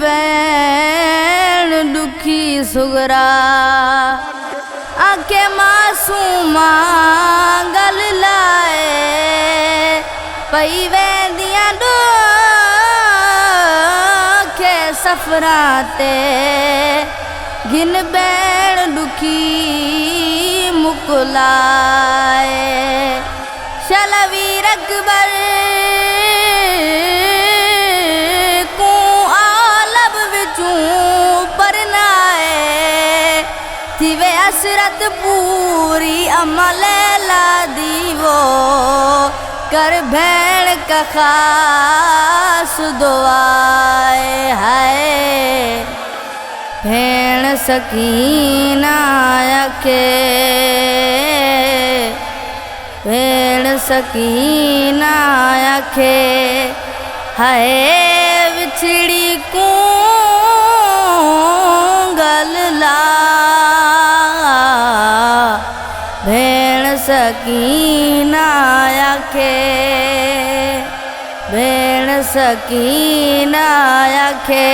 बैण दुखी सुगरा आखे मासूमा गल लाए पई वेंदियां खे सफरा ते गिन बैण दुखी मुकुलाए शलवीर अकबर को आलब विचूं परनाए थीवे असरत पूरी अमल ला दीवो कर भेण का खास दुआए हाय भेण सकीना आखे भेण सकीना आखे हाय विछड़ी को गल ला भेण सकीना आखे भेण सकीना आखे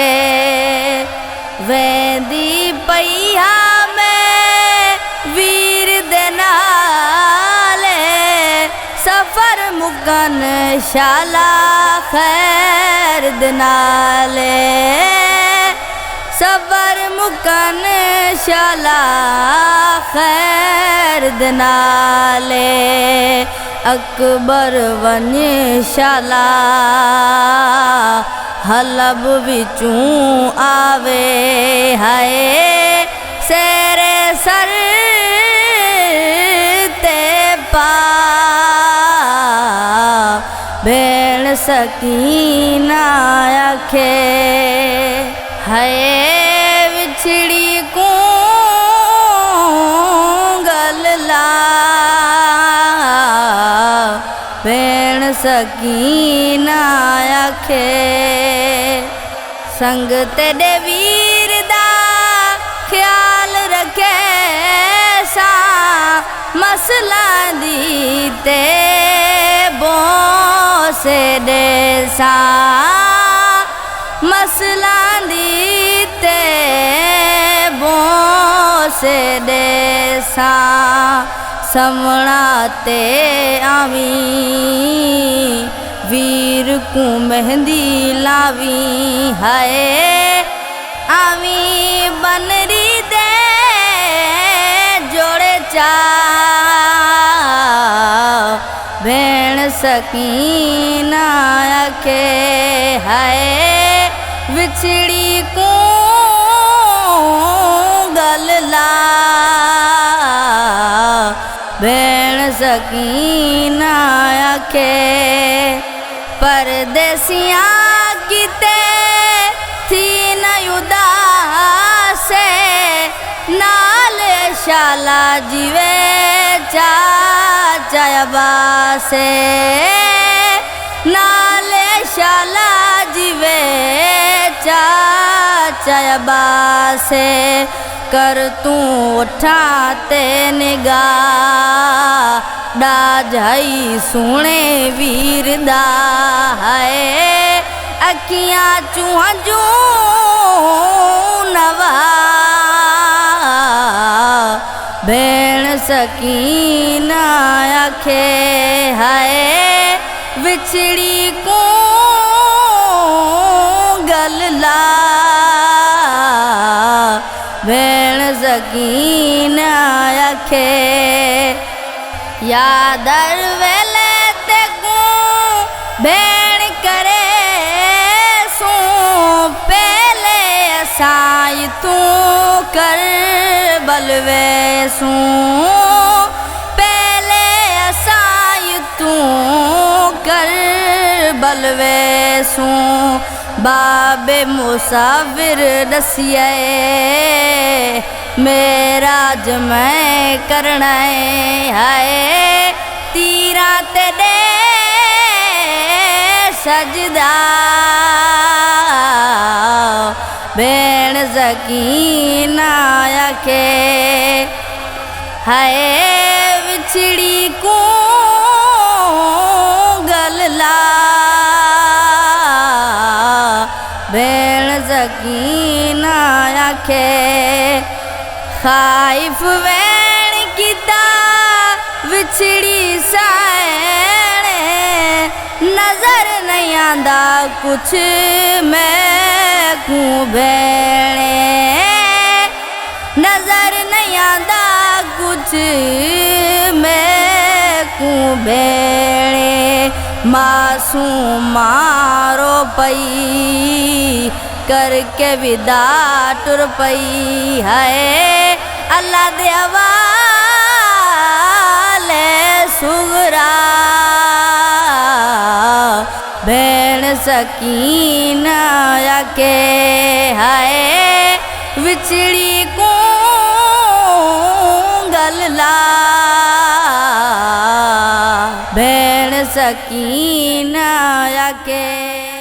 वेंदी पैया में वीर दे नाले सफर मुकन शाला खैर दे नाले सफर मुकन शाला खैर दे नाले अकबर वन शाला हलब विचूं आवे हाय सेरे सर ते पा भेण सकीना आखे हाय विछड़ी को गल ला भेण सकीना आखे संग तेरे वीर दा ख्याल रखे सा मसला दी ते बोसे दे सा मसला दी ते बोसे दे सा समणाते आवी वीर को मेहंदी लावी हाय आवी बनरी दे जोड़े चा भेण सकीना आखे हाय विछड़ी को गल ला भेण सकीना आखे परदेसिया किते थी न उदास नाल शाला जीवे चाचा बासे नाल शाला जीवे चाचा बासे कर तू उठाते निगाह डाझाई सुने वीर दा है अखियां चूहजू नवा भेण सकीना आखे हाय विछड़ी को गल ला भेण सकीना आखे यादर वेले ते को भेण करे सू पहले साई तू कर बलवे सू पहले साई तू कर बलवे सू बाबे मुसाविर दसिए मेरा जमै करना है तीरा ते दे सजदा भेण सकीना आखे हाय विछड़ी को गल ला भेण आखे खाइफ वैण किता विछड़ी साण नजर नहीं आंदा कुछ मैं को भेणे नजर नहीं आंदा कुछ मैं को भेणे मासूम मारो पई करके विदा टुर पई है अल्लाह दे हवाले सुगरा भेण सकीना आखे हाय विछड़ी को गलला भेण सकीना आखे।